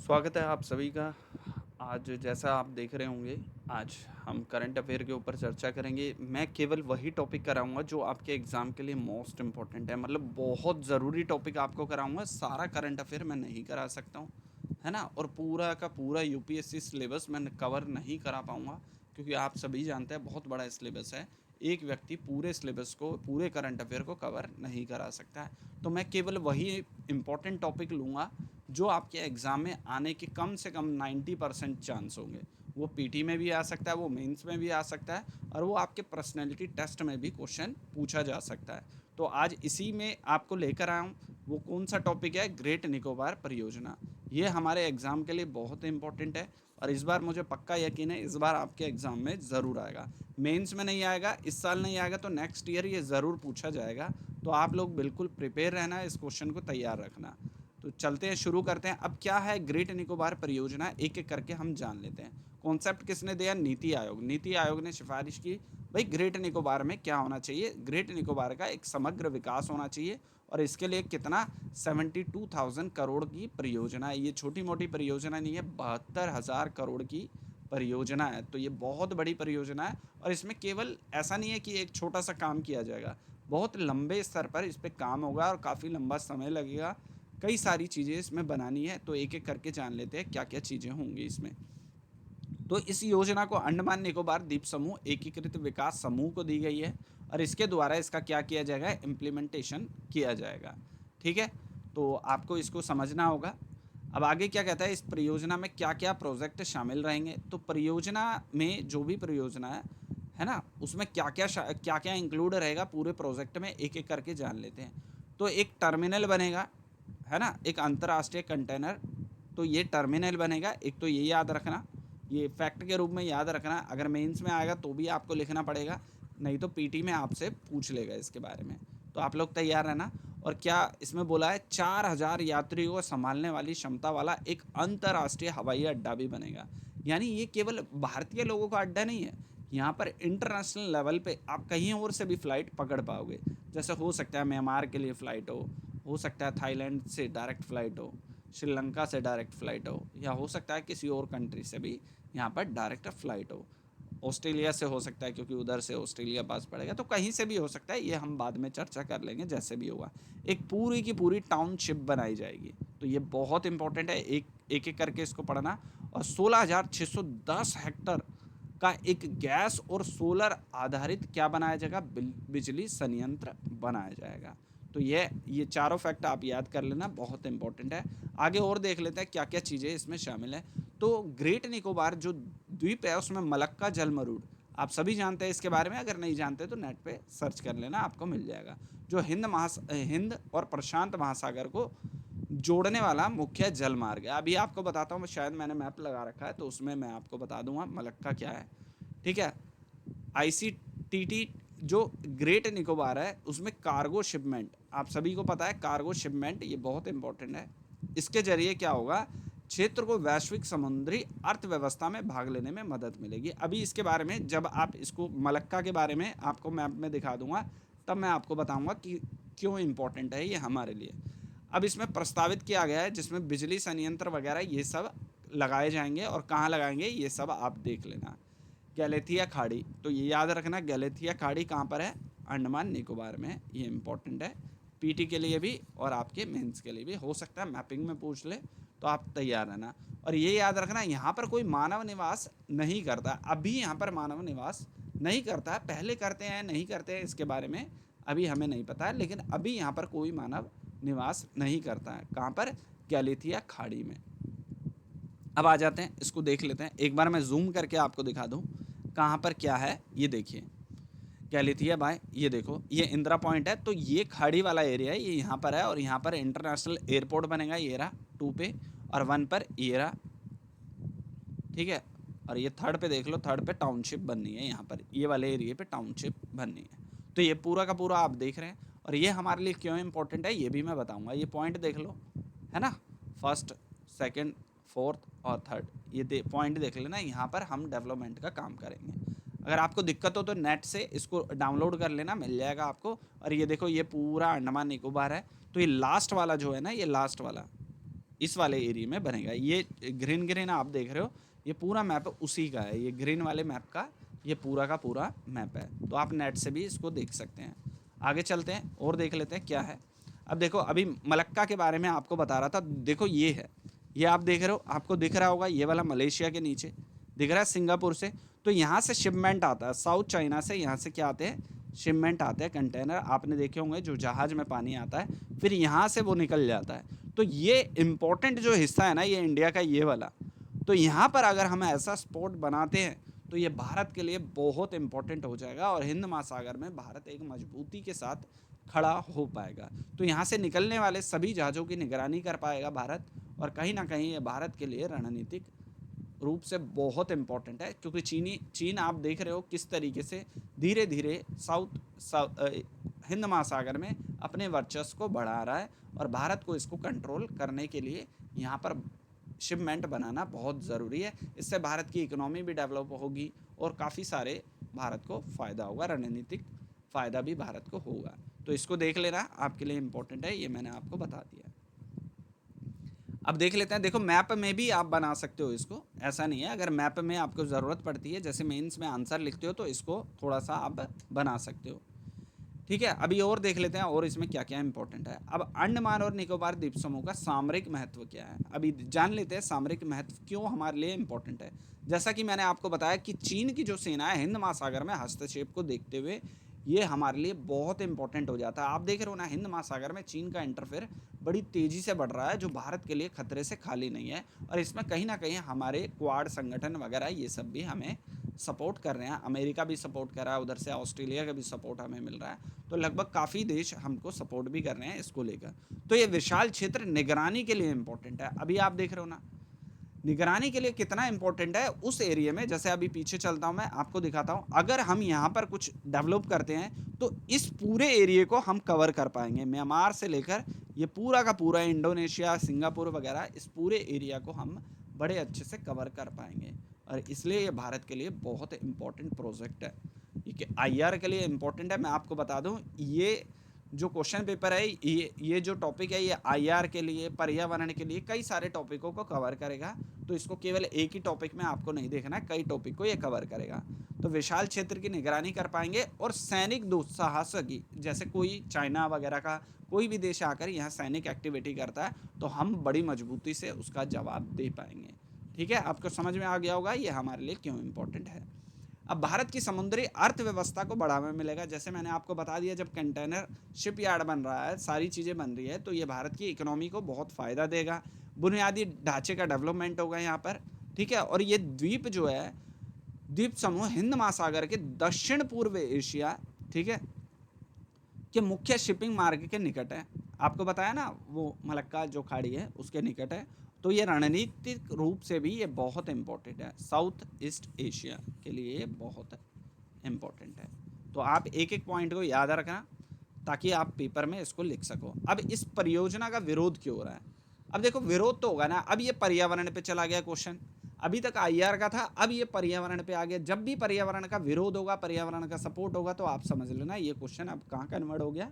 स्वागत है आप सभी का। आज जैसा आप देख रहे होंगे, आज हम करंट अफ़ेयर के ऊपर चर्चा करेंगे। मैं केवल वही टॉपिक कराऊँगा जो आपके एग्ज़ाम के लिए मोस्ट इम्पोर्टेंट है, मतलब बहुत ज़रूरी टॉपिक आपको कराऊँगा। सारा करंट अफ़ेयर मैं नहीं करा सकता हूँ, है ना? और पूरा का पूरा यूपीएससी सिलेबस मैं कवर नहीं करा पाऊँगा, क्योंकि आप सभी जानते हैं बहुत बड़ा सिलेबस है। एक व्यक्ति पूरे सिलेबस को, पूरे करंट अफ़ेयर को कवर नहीं करा सकता है। तो मैं केवल वही इम्पोर्टेंट टॉपिक लूँगा जो आपके एग्ज़ाम में आने के कम से कम 90% चांस होंगे। वो पीटी में भी आ सकता है, वो मेंस में भी आ सकता है, और वो आपके पर्सनैलिटी टेस्ट में भी क्वेश्चन पूछा जा सकता है। तो आज इसी में आपको लेकर आया हूँ। वो कौन सा टॉपिक है? ग्रेट निकोबार परियोजना। ये हमारे एग्ज़ाम के लिए बहुत इंपॉर्टेंट है, और इस बार मुझे पक्का यकीन है इस बार आपके एग्ज़ाम में ज़रूर आएगा। मेंस में नहीं आएगा, इस साल नहीं आएगा, तो नेक्स्ट ईयर ये ज़रूर पूछा जाएगा। तो आप लोग बिल्कुल प्रिपेयर रहना, इस क्वेश्चन को तैयार रखना। तो चलते हैं, शुरू करते हैं। अब क्या है ग्रेट निकोबार परियोजना, एक एक करके हम जान लेते हैं। कॉन्सेप्ट किसने दिया? नीति आयोग। नीति आयोग ने सिफारिश की, भाई ग्रेट निकोबार में क्या होना चाहिए? ग्रेट निकोबार का एक समग्र विकास होना चाहिए, और इसके लिए कितना? 72,000 करोड़ की परियोजना है। ये छोटी मोटी परियोजना नहीं है, 72,000 करोड़ की परियोजना है। तो ये बहुत बड़ी परियोजना है, और इसमें केवल ऐसा नहीं है कि एक छोटा सा काम किया जाएगा, बहुत लंबे स्तर पर इस पर काम होगा और काफ़ी लंबा समय लगेगा। कई सारी चीज़ें इसमें बनानी है, तो एक एक करके जान लेते हैं क्या क्या चीज़ें होंगी इसमें। तो इस योजना को अंडमान निकोबार द्वीप समूह एकीकृत विकास समूह को दी गई है, और इसके द्वारा इसका क्या किया जाएगा? इम्प्लीमेंटेशन किया जाएगा। ठीक है, तो आपको इसको समझना होगा। अब आगे क्या कहता है, इस परियोजना में क्या क्या प्रोजेक्ट शामिल रहेंगे? तो परियोजना में जो भी परियोजना है ना, उसमें क्या क्या इंक्लूड रहेगा पूरे प्रोजेक्ट में, एक एक करके जान लेते हैं। तो एक टर्मिनल बनेगा, है ना, एक अंतर्राष्ट्रीय कंटेनर। तो ये टर्मिनल बनेगा एक, तो ये याद रखना, ये फैक्ट के रूप में याद रखना। अगर मेंस में आएगा तो भी आपको लिखना पड़ेगा, नहीं तो पीटी में आपसे पूछ लेगा इसके बारे में। तो आप लोग तैयार रहना। और क्या इसमें बोला है? 4,000 यात्रियों को संभालने वाली क्षमता वाला एक अंतर्राष्ट्रीय हवाई अड्डा भी बनेगा। यानी ये केवल भारतीय लोगों का अड्डा नहीं है, यहाँ पर इंटरनेशनल लेवल पे आप कहीं और से भी फ़्लाइट पकड़ पाओगे। जैसे हो सकता है म्यांमार के लिए फ़्लाइट हो सकता है थाईलैंड से डायरेक्ट फ़्लाइट हो, श्रीलंका से डायरेक्ट फ़्लाइट हो, या हो सकता है किसी और कंट्री से भी यहाँ पर डायरेक्ट फ़्लाइट हो। ऑस्ट्रेलिया से हो सकता है, क्योंकि उधर से ऑस्ट्रेलिया पास पड़ेगा, तो कहीं से भी हो सकता है, ये हम बाद में चर्चा कर लेंगे जैसे भी होगा। एक पूरी की पूरी टाउनशिप बनाई जाएगी, तो ये बहुत इंपॉर्टेंट है, एक एक एक करके इसको पढ़ना। और 16,610 हेक्टर का एक गैस और सोलर आधारित क्या बनाया जाएगा? बिजली संयंत्र बनाया जाएगा। तो ये चारों फैक्ट आप याद कर लेना, बहुत इंपॉर्टेंट है। आगे और देख लेते हैं क्या क्या चीज़ें इसमें शामिल है। तो ग्रेट निकोबार जो द्वीप है उसमें मलक्का जलमरूद, आप सभी जानते हैं इसके बारे में, अगर नहीं जानते तो नेट पे सर्च कर लेना, आपको मिल जाएगा। जो हिंद और प्रशांत महासागर को जोड़ने वाला मुख्य जल मार्ग है। अभी आपको बताता हूँ, शायद मैंने मैप लगा रखा है तो उसमें मैं आपको बता दूंगा मलक्का क्या है। ठीक है, आईसीटीटी जो ग्रेट निकोबार है उसमें कार्गो शिपमेंट, आप सभी को पता है कार्गो शिपमेंट ये बहुत इंपॉर्टेंट है। इसके जरिए क्या होगा? क्षेत्र को वैश्विक समुद्री अर्थव्यवस्था में भाग लेने में मदद मिलेगी। अभी इसके बारे में जब आप इसको मलक्का के बारे में आपको मैप में दिखा दूंगा, तब मैं आपको बताऊंगा कि क्यों इम्पोर्टेंट है ये हमारे लिए। अब इसमें प्रस्तावित किया गया है जिसमें बिजली संयंत्र वगैरह ये सब लगाए जाएंगे, और कहाँ लगाएंगे ये सब आप देख लेना। गैलेथिया खाड़ी, तो ये याद रखना, गैलेथिया खाड़ी कहाँ पर है? अंडमान निकोबार में। ये इंपॉर्टेंट है पीटी के लिए भी और आपके मेंस के लिए भी, हो सकता है मैपिंग में पूछ ले, तो आप तैयार रहना। और ये याद रखना, यहाँ पर कोई मानव निवास नहीं करता। अभी यहाँ पर मानव निवास नहीं करता, पहले करते हैं नहीं करते हैं इसके बारे में अभी हमें नहीं पता है, लेकिन अभी यहाँ पर कोई मानव निवास नहीं करता है। कहाँ पर? गैलेथिया खाड़ी में। अब आ जाते हैं, इसको देख लेते हैं, एक बार मैं जूम करके आपको दिखा दूं कहाँ पर क्या है। ये देखिए गैलिथिया बाय, ये देखो ये इंदिरा पॉइंट है, तो ये खाड़ी वाला एरिया है, ये यहाँ पर है, और यहाँ पर इंटरनेशनल एयरपोर्ट बनेगा, ये रहा 2 पे, और 1 पर ये रहा। ठीक है, और ये 3rd पे देख लो, 3rd पे टाउनशिप बननी है, यहाँ पर ये वाले एरिया पे टाउनशिप बननी है। तो ये पूरा का पूरा आप देख रहे हैं, और ये हमारे लिए क्यों इंपॉर्टेंट है ये भी मैं बताऊँगा। ये पॉइंट देख लो, है ना, 1st, 2nd, 4th और 3rd, ये पॉइंट देख लेना, यहाँ पर हम डेवलपमेंट का काम करेंगे। अगर आपको दिक्कत हो तो नेट से इसको डाउनलोड कर लेना, मिल जाएगा आपको। और ये देखो ये पूरा अंडमान निकोबार है, तो ये लास्ट वाला जो है ना, ये लास्ट वाला इस वाले एरिया में बनेगा। ये ग्रीन ग्रीन आप देख रहे हो, ये पूरा मैप उसी का है, ये ग्रीन वाले मैप का ये पूरा का पूरा मैप है। तो आप नेट से भी इसको देख सकते हैं। आगे चलते हैं और देख लेते हैं क्या है। अब देखो, अभी मलक्का के बारे में आपको बता रहा था। देखो ये है, ये आप देख रहे हो, आपको दिख रहा होगा ये वाला मलेशिया के नीचे दिख रहा है सिंगापुर से। तो यहाँ से शिपमेंट आता है साउथ चाइना से, यहाँ से क्या आते हैं, शिपमेंट आते हैं कंटेनर। आपने देखे होंगे जो जहाज़ में पानी आता है, फिर यहाँ से वो निकल जाता है। तो ये इम्पोर्टेंट जो हिस्सा है ना, ये इंडिया का ये वाला। तो यहाँ पर अगर हम ऐसा स्पोर्ट बनाते हैं तो ये भारत के लिए बहुत इम्पोर्टेंट हो जाएगा और हिंद महासागर में भारत एक मजबूती के साथ खड़ा हो पाएगा। तो यहाँ से निकलने वाले सभी जहाज़ों की निगरानी कर पाएगा भारत, और कहीं ना कहीं ये भारत के लिए रणनीतिक रूप से बहुत इम्पोर्टेंट है, क्योंकि चीन आप देख रहे हो किस तरीके से धीरे धीरे हिंद महासागर में अपने वर्चस्व को बढ़ा रहा है, और भारत को इसको कंट्रोल करने के लिए यहाँ पर शिपमेंट बनाना बहुत ज़रूरी है। इससे भारत की इकोनॉमी भी डेवलप होगी और काफ़ी सारे भारत को फ़ायदा होगा, रणनीतिक फ़ायदा भी भारत को होगा। तो इसको देख लेना, आपके लिए इम्पोर्टेंट है, ये मैंने आपको बता दिया। अब देख लेते हैं। देखो मैप में भी आप बना सकते हो इसको, ऐसा नहीं है। अगर मैप में आपको ज़रूरत पड़ती है, जैसे मेंस में आंसर लिखते हो, तो इसको थोड़ा सा आप बना सकते हो, ठीक है। अभी और देख लेते हैं और इसमें क्या क्या इंपॉर्टेंट है। अब अंडमान और निकोबार द्वीप समूह का सामरिक महत्व क्या है, अभी जान लेते हैं। सामरिक महत्व क्यों हमारे लिए इंपॉर्टेंट है। जैसा कि मैंने आपको बताया कि चीन की जो सेना है, हिंद महासागर में हस्तक्षेप को देखते हुए ये हमारे लिए बहुत इंपॉर्टेंट हो जाता है। आप देख रहे हो ना, हिंद महासागर में चीन का इंटरफेयर बड़ी तेज़ी से बढ़ रहा है, जो भारत के लिए खतरे से खाली नहीं है। और इसमें कहीं ना कहीं हमारे क्वाड संगठन वगैरह ये सब भी हमें सपोर्ट कर रहे हैं। अमेरिका भी सपोर्ट कर रहा है, उधर से ऑस्ट्रेलिया का भी सपोर्ट हमें मिल रहा है। तो लगभग काफ़ी देश हमको सपोर्ट भी कर रहे हैं इसको लेकर। तो ये विशाल क्षेत्र निगरानी के लिए इम्पोर्टेंट है। अभी आप देख रहे हो ना, निगरानी के लिए कितना इंपॉर्टेंट है उस एरिया में। जैसे अभी पीछे चलता हूँ, मैं आपको दिखाता हूँ। अगर हम यहाँ पर कुछ डेवलप करते हैं तो इस पूरे एरिया को हम कवर कर पाएंगे। म्यांमार से लेकर ये पूरा का पूरा इंडोनेशिया, सिंगापुर वगैरह, इस पूरे एरिया को हम बड़े अच्छे से कवर कर पाएंगे। और इसलिए ये भारत के लिए बहुत इंपॉर्टेंट प्रोजेक्ट है। ये IR के लिए इम्पोर्टेंट है। मैं आपको बता दूँ, ये जो क्वेश्चन पेपर है, ये जो टॉपिक है, ये IR के लिए, पर्यावरण के लिए कई सारे टॉपिकों को कवर करेगा। तो इसको केवल एक ही टॉपिक में आपको नहीं देखना है, कई टॉपिक को ये कवर करेगा। तो विशाल क्षेत्र की निगरानी कर पाएंगे। और सैनिक दुस्साहस की, जैसे कोई चाइना वगैरह का कोई भी देश आकर यहाँ सैनिक एक्टिविटी करता है, तो हम बड़ी मजबूती से उसका जवाब दे पाएंगे। ठीक है, आपको समझ में आ गया होगा ये हमारे लिए क्यों इम्पोर्टेंट है। अब भारत की समुद्री अर्थव्यवस्था को बढ़ावा मिलेगा। जैसे मैंने आपको बता दिया, जब कंटेनर शिपयार्ड बन रहा है, सारी चीज़ें बन रही है, तो ये भारत की इकोनॉमी को बहुत फ़ायदा देगा। बुनियादी ढांचे का डेवलपमेंट होगा यहाँ पर, ठीक है। और ये द्वीप जो है, द्वीप समूह हिंद महासागर के दक्षिण पूर्व एशिया, ठीक है, के मुख्य शिपिंग मार्ग के निकट है। आपको बताया ना, वो मलक्का जो खाड़ी है उसके निकट है। तो ये रणनीतिक रूप से भी ये बहुत इम्पोर्टेंट है, साउथ ईस्ट एशिया के लिए ये बहुत इम्पोर्टेंट है। तो आप एक एक पॉइंट को याद रखना ताकि आप पेपर में इसको लिख सको। अब इस परियोजना का विरोध क्यों हो रहा है। अब देखो, विरोध तो होगा ना। अब ये पर्यावरण पे चला गया क्वेश्चन, अभी तक IR का था, अब ये पर्यावरण पे आ गया। जब भी पर्यावरण का विरोध होगा, पर्यावरण का सपोर्ट होगा, तो आप समझ लेना ये क्वेश्चन अब कहाँ कन्वर्ट हो गया,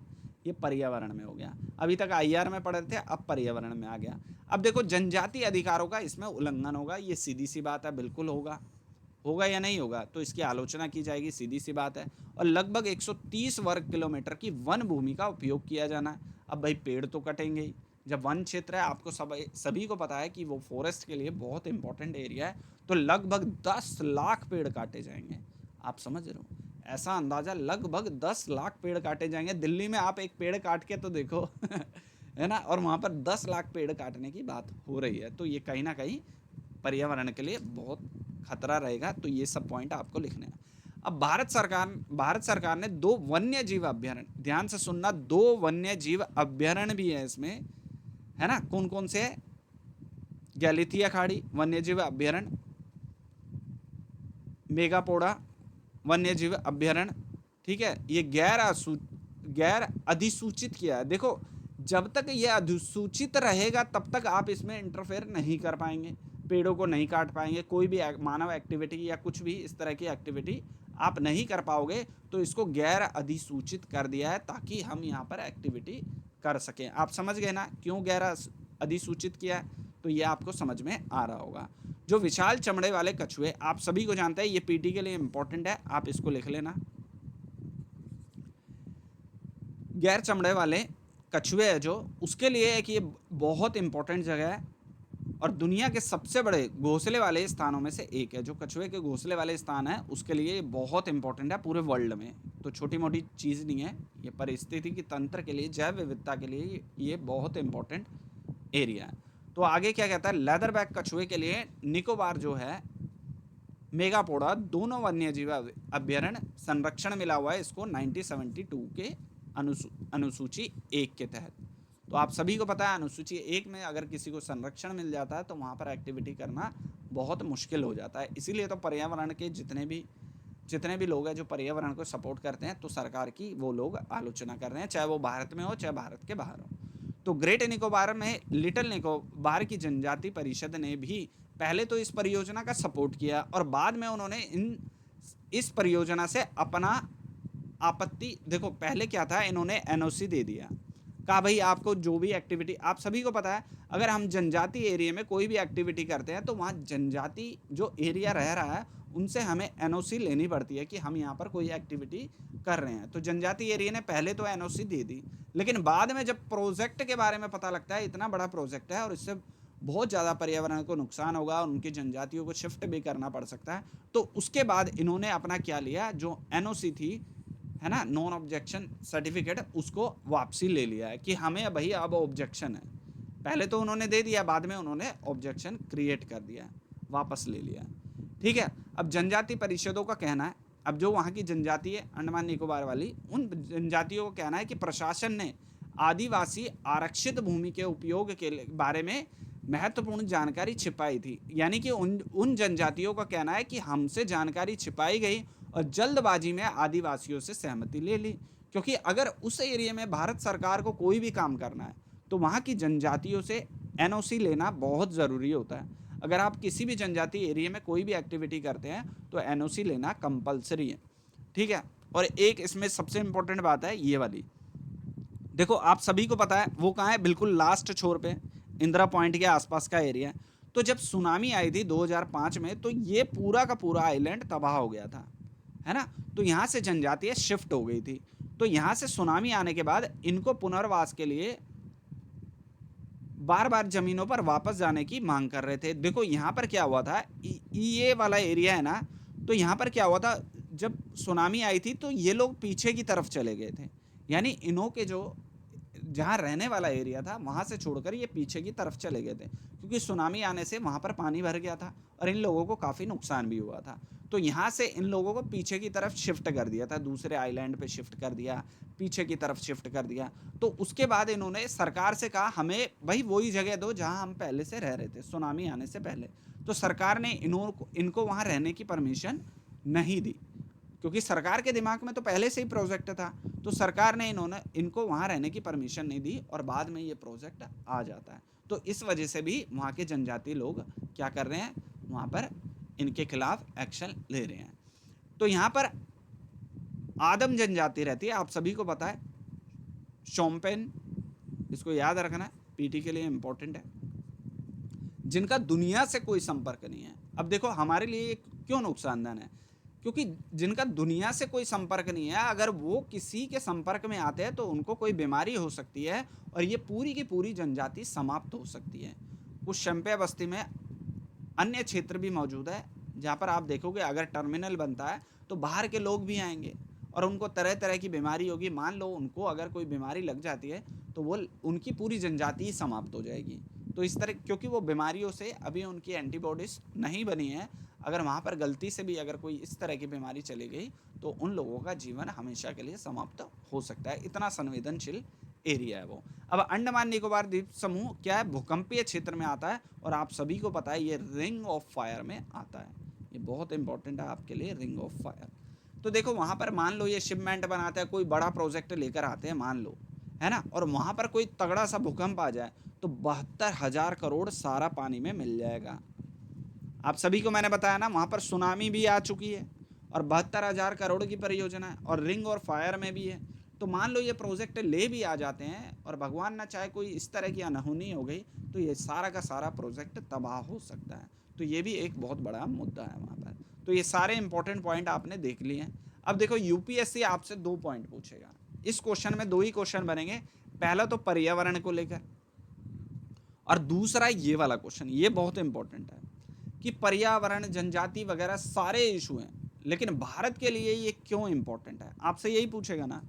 ये पर्यावरण में हो गया। अभी तक IR में पढ़ रहे थे, अब पर्यावरण में आ गया। अब देखो, जनजातीय अधिकारों का इसमें उल्लंघन होगा, ये सीधी सी बात है, बिल्कुल होगा। होगा या नहीं होगा, तो इसकी आलोचना की जाएगी, सीधी सी बात है। और लगभग 130 वर्ग किलोमीटर की वन भूमि का उपयोग किया जाना है। अब भाई पेड़ तो कटेंगे ही। जब वन क्षेत्र है, आपको सभी को पता है कि वो फॉरेस्ट के लिए बहुत इंपॉर्टेंट एरिया है। तो लगभग 10 लाख पेड़ काटे जाएंगे। आप समझ रहे हो, ऐसा अंदाज़ा, लगभग 10 लाख पेड़ काटे जाएंगे। दिल्ली में आप एक पेड़ काट के तो देखो है ना, और वहाँ पर 10 लाख पेड़ काटने की बात हो रही है। तो ये कहीं ना कहीं पर्यावरण के लिए बहुत खतरा रहेगा। तो ये सब पॉइंट आपको लिखने हैं। अब भारत सरकार ने 2 वन्य जीव अभ्यारण्य, ध्यान से सुनना, 2 वन्य जीव अभ्यारण्य भी है इसमें, है ना। कौन कौन से है, गैलिथिया खाड़ी वन्य जीव अभ्यारण्य, मेगापोडा वन्य जीव अभ्यारण्य, ठीक है। ये गैर अधिसूचित किया है। देखो, जब तक ये अधिसूचित रहेगा तब तक आप इसमें इंटरफेयर नहीं कर पाएंगे, पेड़ों को नहीं काट पाएंगे, कोई भी मानव एक्टिविटी या कुछ भी इस तरह की एक्टिविटी आप नहीं कर पाओगे। तो इसको गैर अधिसूचित कर दिया है ताकि हम यहाँ पर एक्टिविटी कर सकें। आप समझ गए ना क्यों गैर अधिसूचित किया है। तो ये आपको समझ में आ रहा होगा। जो विशाल चमड़े वाले कछुए आप सभी को जानते हैं, ये पीटी के लिए इंपॉर्टेंट है, आप इसको लिख लेना। गैर चमड़े वाले कछुए है जो, उसके लिए है कि ये बहुत इंपॉर्टेंट जगह है और दुनिया के सबसे बड़े घोंसले वाले स्थानों में से एक है। जो कछुए के घोंसले वाले स्थान है उसके लिए ये बहुत इंपॉर्टेंट है पूरे वर्ल्ड में, तो छोटी मोटी चीज़ नहीं है। ये पारिस्थितिकी तंत्र के लिए, जैव विविधता के लिए ये बहुत इंपॉर्टेंट एरिया है। तो आगे क्या कहता है, लेदर बैक कछुए के लिए निकोबार जो है, मेगापोडा, दोनों वन्यजीव अभ्यारण्य संरक्षण मिला हुआ है इसको 1972 के अनुसूची 1 के तहत। तो आप सभी को पता है अनुसूची 1 में अगर किसी को संरक्षण मिल जाता है तो वहाँ पर एक्टिविटी करना बहुत मुश्किल हो जाता है। इसीलिए तो पर्यावरण के जितने भी लोग हैं जो पर्यावरण को सपोर्ट करते हैं, तो सरकार की वो लोग आलोचना कर रहे हैं, चाहे वो भारत में हो चाहे भारत के बाहर हो। तो ग्रेट निकोबार में लिटिल निकोबार की जनजाति परिषद ने भी पहले तो इस परियोजना का सपोर्ट किया और बाद में उन्होंने इस परियोजना से अपना आपत्ति, देखो पहले क्या था, इन्होंने एनओसी दे दिया, कहा भाई आपको जो भी एक्टिविटी, आप सभी को पता है अगर हम जनजाति एरिया में कोई भी एक्टिविटी करते हैं तो वहाँ जनजाति जो एरिया रह रहा है उनसे हमें एनओसी लेनी पड़ती है कि हम यहाँ पर कोई एक्टिविटी कर रहे हैं। तो जनजाति एरिया ने पहले तो एनओसी दे दी, लेकिन बाद में जब प्रोजेक्ट के बारे में पता लगता है इतना बड़ा प्रोजेक्ट है और इससे बहुत ज़्यादा पर्यावरण को नुकसान होगा, उनकी जनजातियों को शिफ्ट भी करना पड़ सकता है, तो उसके बाद इन्होंने अपना क्या लिया, जो एनओसी थी है ना, नॉन ऑब्जेक्शन सर्टिफिकेट, उसको वापसी ले लिया है कि हमें भाई अब ऑब्जेक्शन है। पहले तो उन्होंने दे दिया, बाद में उन्होंने ऑब्जेक्शन क्रिएट कर दिया, वापस ले लिया। ठीक है, अब जनजाति परिषदों का कहना है, अब जो वहाँ की जनजाति है अंडमान निकोबार वाली, उन जनजातियों को कहना है कि प्रशासन ने आदिवासी आरक्षित भूमि के उपयोग के बारे में महत्वपूर्ण जानकारी छिपाई थी। यानी कि उन जनजातियों का कहना है कि हमसे जानकारी छिपाई गई और जल्दबाजी में आदिवासियों से सहमति ले ली, क्योंकि अगर उस एरिया में भारत सरकार को कोई भी काम करना है तो वहाँ की जनजातियों से एनओसी लेना बहुत ज़रूरी होता है। अगर आप किसी भी जनजाति एरिया में कोई भी एक्टिविटी करते हैं तो एनओसी लेना कंपलसरी है। ठीक है, और एक इसमें सबसे इम्पोर्टेंट बात है ये वाली, देखो आप सभी को पता है वो कहाँ है, बिल्कुल लास्ट छोर पे इंदिरा पॉइंट के आसपास का एरिया है। तो जब सुनामी आई थी 2005 में तो ये पूरा का पूरा आइलैंड तबाह हो गया था, है ना। तो यहाँ से जनजातियाँ शिफ्ट हो गई थी, तो यहाँ से सुनामी आने के बाद इनको पुनर्वास के लिए बार बार ज़मीनों पर वापस जाने की मांग कर रहे थे। देखो यहाँ पर क्या हुआ था, ये वाला एरिया है ना, तो यहाँ पर क्या हुआ था, जब सुनामी आई थी तो ये लोग पीछे की तरफ चले गए थे, यानी इन्हों के जो जहाँ रहने वाला एरिया था वहाँ से छोड़कर ये पीछे की तरफ चले गए थे, क्योंकि सुनामी आने से वहाँ पर पानी भर गया था और इन लोगों को काफ़ी नुकसान भी हुआ था। तो यहाँ से इन लोगों को पीछे की तरफ शिफ्ट कर दिया था, दूसरे आइलैंड पे शिफ्ट कर दिया, पीछे की तरफ शिफ्ट कर दिया। तो उसके बाद इन्होंने सरकार से कहा हमें भाई वही जगह दो जहाँ हम पहले से रह रहे थे सुनामी आने से पहले। तो सरकार ने इनको वहाँ रहने की परमिशन नहीं दी, क्योंकि सरकार के दिमाग में तो पहले से ही प्रोजेक्ट था, तो सरकार ने इनको वहाँ रहने की परमिशन नहीं दी और बाद में ये प्रोजेक्ट आ जाता है। तो इस वजह से भी वहाँ के जनजाति लोग क्या कर रहे हैं, वहाँ पर इनके खिलाफ एक्शन ले रहे हैं। तो यहाँ पर आदम जनजाति रहती है, आप सभी को पता है, शोम्पेन, इसको याद रखना है, पीटी के लिए इंपॉर्टेंट है, जिनका दुनिया से कोई संपर्क नहीं है। अब देखो हमारे लिए क्यों नुकसानदायक है, क्योंकि जिनका दुनिया से कोई संपर्क नहीं है, अगर वो किसी के संपर्क में आते हैं तो उनको कोई बीमारी हो सकती है और ये पूरी की पूरी जनजाति समाप्त हो सकती है। कुछ शंपे बस्ती में अन्य क्षेत्र भी मौजूद है जहाँ पर आप देखोगे अगर टर्मिनल बनता है तो बाहर के लोग भी आएंगे और उनको तरह तरह की बीमारी होगी। मान लो उनको अगर कोई बीमारी लग जाती है तो वो उनकी पूरी जनजाति ही समाप्त हो जाएगी। तो इस तरह, क्योंकि वो बीमारियों से अभी उनकी एंटीबॉडीज़ नहीं बनी है, अगर वहाँ पर गलती से भी अगर कोई इस तरह की बीमारी चली गई तो उन लोगों का जीवन हमेशा के लिए समाप्त हो सकता है। इतना संवेदनशील एरिया है वो। अब अंडमान निकोबार द्वीप समूह क्या है, भूकंपीय क्षेत्र में आता है और आप सभी को पता है ये रिंग ऑफ फायर में आता है। ये बहुत इंपॉर्टेंट है आपके लिए, रिंग ऑफ फायर। तो देखो वहाँ पर मान लो ये शिपमेंट बनाते हैं, कोई बड़ा प्रोजेक्ट लेकर आते हैं मान लो, है ना, और वहाँ पर कोई तगड़ा सा भूकंप आ जाए तो 72,000 करोड़ सारा पानी में मिल जाएगा। आप सभी को मैंने बताया ना वहाँ पर सुनामी भी आ चुकी है और 72,000 करोड़ की परियोजना है और रिंग और फायर में भी है। तो मान लो ये प्रोजेक्ट ले भी आ जाते हैं और भगवान ना चाहे कोई इस तरह की अनहोनी हो गई तो ये सारा का सारा प्रोजेक्ट तबाह हो सकता है। तो ये भी एक बहुत बड़ा मुद्दा है वहाँ पर। तो ये सारे इंपॉर्टेंट पॉइंट आपने देख लिए हैं। अब देखो यूपीएससी आपसे 2 पॉइंट पूछेगा। इस क्वेश्चन में 2 ही क्वेश्चन बनेंगे। पहला तो पर्यावरण को लेकर और दूसरा ये वाला क्वेश्चन, ये बहुत इंपॉर्टेंट है कि पर्यावरण, जनजाति वगैरह सारे इशू हैं, लेकिन भारत के लिए ये क्यों इंपॉर्टेंट है, आपसे यही पूछेगा ना।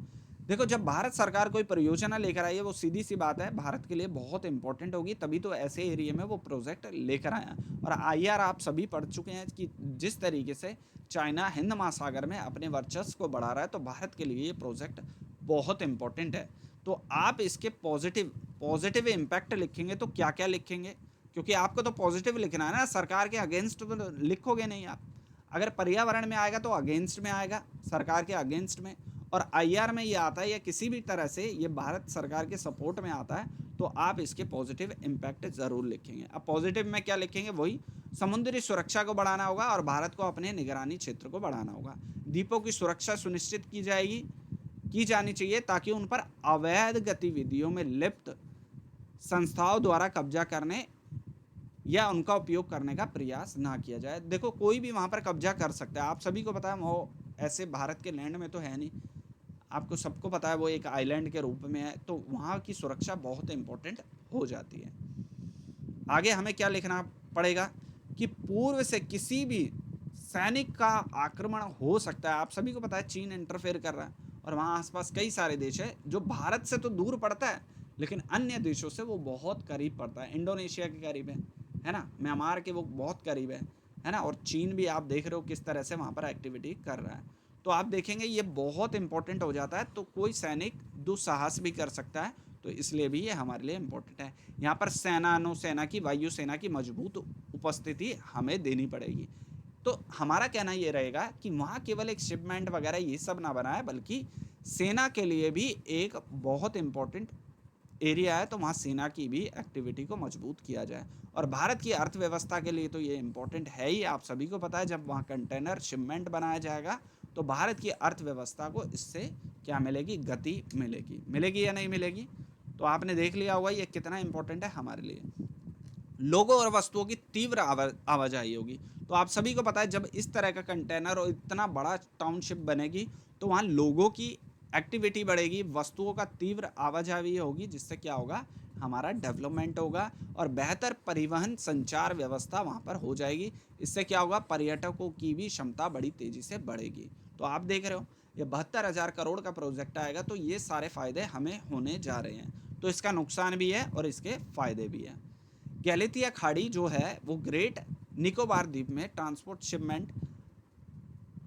देखो जब भारत सरकार कोई परियोजना लेकर आई है, वो सीधी सी बात है भारत के लिए बहुत इंपॉर्टेंट होगी, तभी तो ऐसे एरिया में वो प्रोजेक्ट लेकर आया। और आईआर आप सभी पढ़ चुके हैं कि जिस तरीके से चाइना हिंद महासागर में अपने वर्चस्व को बढ़ा रहा है, तो भारत के लिए ये प्रोजेक्ट बहुत इंपॉर्टेंट है। तो आप इसके पॉजिटिव इम्पैक्ट लिखेंगे तो क्या क्या लिखेंगे, क्योंकि आपको तो पॉजिटिव लिखना है ना, सरकार के अगेंस्ट तो लिखोगे नहीं आप। अगर पर्यावरण में आएगा तो अगेंस्ट में आएगा, सरकार के अगेंस्ट में। और आईआर में ये आता है या किसी भी तरह से ये भारत सरकार के सपोर्ट में आता है, तो आप इसके पॉजिटिव इम्पैक्ट ज़रूर लिखेंगे। अब पॉजिटिव में क्या लिखेंगे, वही समुद्री सुरक्षा को बढ़ाना होगा और भारत को अपने निगरानी क्षेत्र को बढ़ाना होगा। द्वीपों की सुरक्षा सुनिश्चित की जानी चाहिए ताकि उन पर अवैध गतिविधियों में लिप्त संस्थाओं द्वारा कब्जा करने या उनका उपयोग करने का प्रयास ना किया जाए। देखो कोई भी वहाँ पर कब्जा कर सकता है, आप सभी को पता है, वो ऐसे भारत के लैंड में तो है नहीं, आपको सबको पता है वो एक आइलैंड के रूप में है, तो वहाँ की सुरक्षा बहुत इंपॉर्टेंट हो जाती है। आगे हमें क्या लिखना पड़ेगा कि पूर्व से किसी भी सैनिक का आक्रमण हो सकता है। आप सभी को पता है चीन इंटरफेयर कर रहा है और वहाँ आसपास कई सारे देश है जो भारत से तो दूर पड़ता है, लेकिन अन्य देशों से वो बहुत करीब पड़ता है। इंडोनेशिया के करीब है ना, म्यांमार के वो बहुत करीब है ना, और चीन भी आप देख रहे हो किस तरह से वहाँ पर एक्टिविटी कर रहा है। तो आप देखेंगे ये बहुत इंपॉर्टेंट हो जाता है, तो कोई सैनिक दुस्साहस भी कर सकता है, तो इसलिए भी ये हमारे लिए इम्पोर्टेंट है। यहाँ पर सेना, नौसेना की, वायुसेना की मजबूत उपस्थिति हमें देनी पड़ेगी। तो हमारा कहना ये रहेगा कि वहाँ केवल एक शिपमेंट वगैरह ये सब ना बनाए, बल्कि सेना के लिए भी एक बहुत इम्पोर्टेंट एरिया है, तो वहाँ सेना की भी एक्टिविटी को मजबूत किया जाए। और भारत की अर्थव्यवस्था के लिए तो ये इम्पोर्टेंट है ही, आप सभी को पता है जब वहाँ कंटेनर शिपमेंट बनाया जाएगा तो भारत की अर्थव्यवस्था को इससे क्या मिलेगी, गति मिलेगी या नहीं मिलेगी। तो आपने देख लिया होगा ये कितना इम्पोर्टेंट है हमारे लिए। लोगों और वस्तुओं की तीव्र आवाजाही होगी, तो आप सभी को पता है जब इस तरह का कंटेनर और इतना बड़ा टाउनशिप बनेगी तो वहाँ लोगों की एक्टिविटी बढ़ेगी, वस्तुओं का तीव्र आवाजाही होगी, जिससे क्या होगा, हमारा डेवलपमेंट होगा और बेहतर परिवहन संचार व्यवस्था वहाँ पर हो जाएगी। इससे क्या होगा, पर्यटकों की भी क्षमता बड़ी तेज़ी से बढ़ेगी। तो आप देख रहे हो ये 72,000 करोड़ का प्रोजेक्ट आएगा, तो ये सारे फायदे हमें होने जा रहे हैं। तो इसका नुकसान भी है और इसके फायदे भी हैं। गैलेथिया खाड़ी जो है वो ग्रेट निकोबार द्वीप में ट्रांसपोर्ट शिपमेंट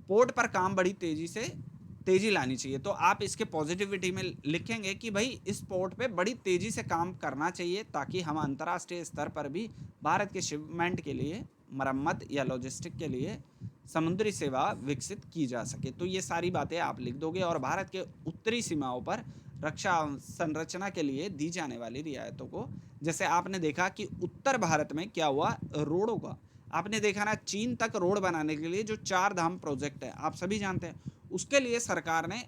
पोर्ट पर काम बड़ी तेजी लानी चाहिए। तो आप इसके पॉजिटिविटी में लिखेंगे कि भाई इस पोर्ट पे बड़ी तेजी से काम करना चाहिए, ताकि हम अंतर्राष्ट्रीय स्तर पर भी भारत के शिपमेंट के लिए, मरम्मत या लॉजिस्टिक के लिए समुद्री सेवा विकसित की जा सके। तो ये सारी बातें आप लिख दोगे। और भारत के उत्तरी सीमाओं पर रक्षा संरचना के लिए दी जाने वाली रियायतों को, जैसे आपने देखा कि उत्तर भारत में क्या हुआ, रोडों का आपने देखा ना, चीन तक रोड बनाने के लिए जो 4 धाम प्रोजेक्ट है आप सभी जानते हैं, उसके लिए सरकार ने,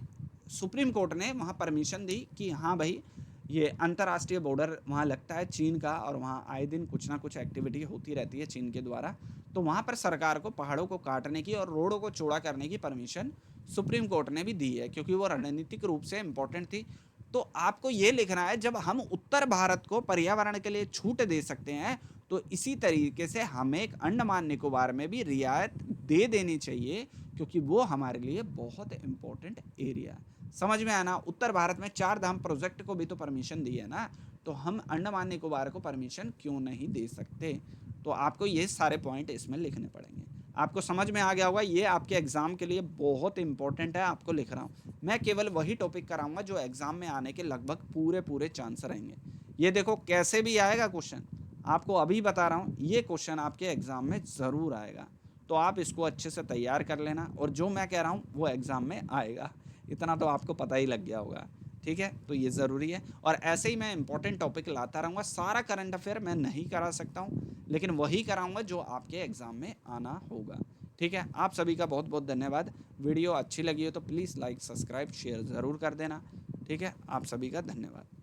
सुप्रीम कोर्ट ने वहाँ परमिशन दी कि हाँ भाई ये अंतर्राष्ट्रीय बॉर्डर वहाँ लगता है चीन का, और वहाँ आए दिन कुछ ना कुछ एक्टिविटी होती रहती है चीन के द्वारा, तो वहाँ पर सरकार को पहाड़ों को काटने की और रोडों को चौड़ा करने की परमिशन सुप्रीम कोर्ट ने भी दी है, क्योंकि वो रणनीतिक रूप से इम्पोर्टेंट थी। तो आपको ये लिखना है, जब हम उत्तर भारत को पर्यावरण के लिए छूट दे सकते हैं, तो इसी तरीके से हमें एक अंडमान निकोबार में भी रियायत दे देनी चाहिए, क्योंकि वो हमारे लिए बहुत इम्पोर्टेंट एरिया है। समझ में आना, उत्तर भारत में 4 धाम प्रोजेक्ट को भी तो परमिशन दी है ना, तो हम अंडमान निकोबार को परमिशन क्यों नहीं दे सकते। तो आपको ये सारे पॉइंट इसमें लिखने पड़ेंगे। आपको समझ में आ गया होगा, ये आपके एग्ज़ाम के लिए बहुत इंपॉर्टेंट है, आपको लिख रहा हूँ। मैं केवल वही टॉपिक कराऊंगा जो एग्ज़ाम में आने के लगभग पूरे चांस रहेंगे। ये देखो कैसे भी आएगा क्वेश्चन, आपको अभी बता रहा हूँ, ये क्वेश्चन आपके एग्ज़ाम में ज़रूर आएगा। तो आप इसको अच्छे से तैयार कर लेना, और जो मैं कह रहा हूँ वो एग्ज़ाम में आएगा, इतना तो आपको पता ही लग गया होगा। ठीक है, तो ये ज़रूरी है। और ऐसे ही मैं इंपॉर्टेंट टॉपिक लाता रहूँगा। सारा करंट अफेयर मैं नहीं करा सकता हूँ, लेकिन वही कराऊँगा जो आपके एग्ज़ाम में आना होगा। ठीक है, आप सभी का बहुत बहुत धन्यवाद। वीडियो अच्छी लगी हो तो प्लीज़ लाइक, सब्सक्राइब, शेयर ज़रूर कर देना। ठीक है, आप सभी का धन्यवाद।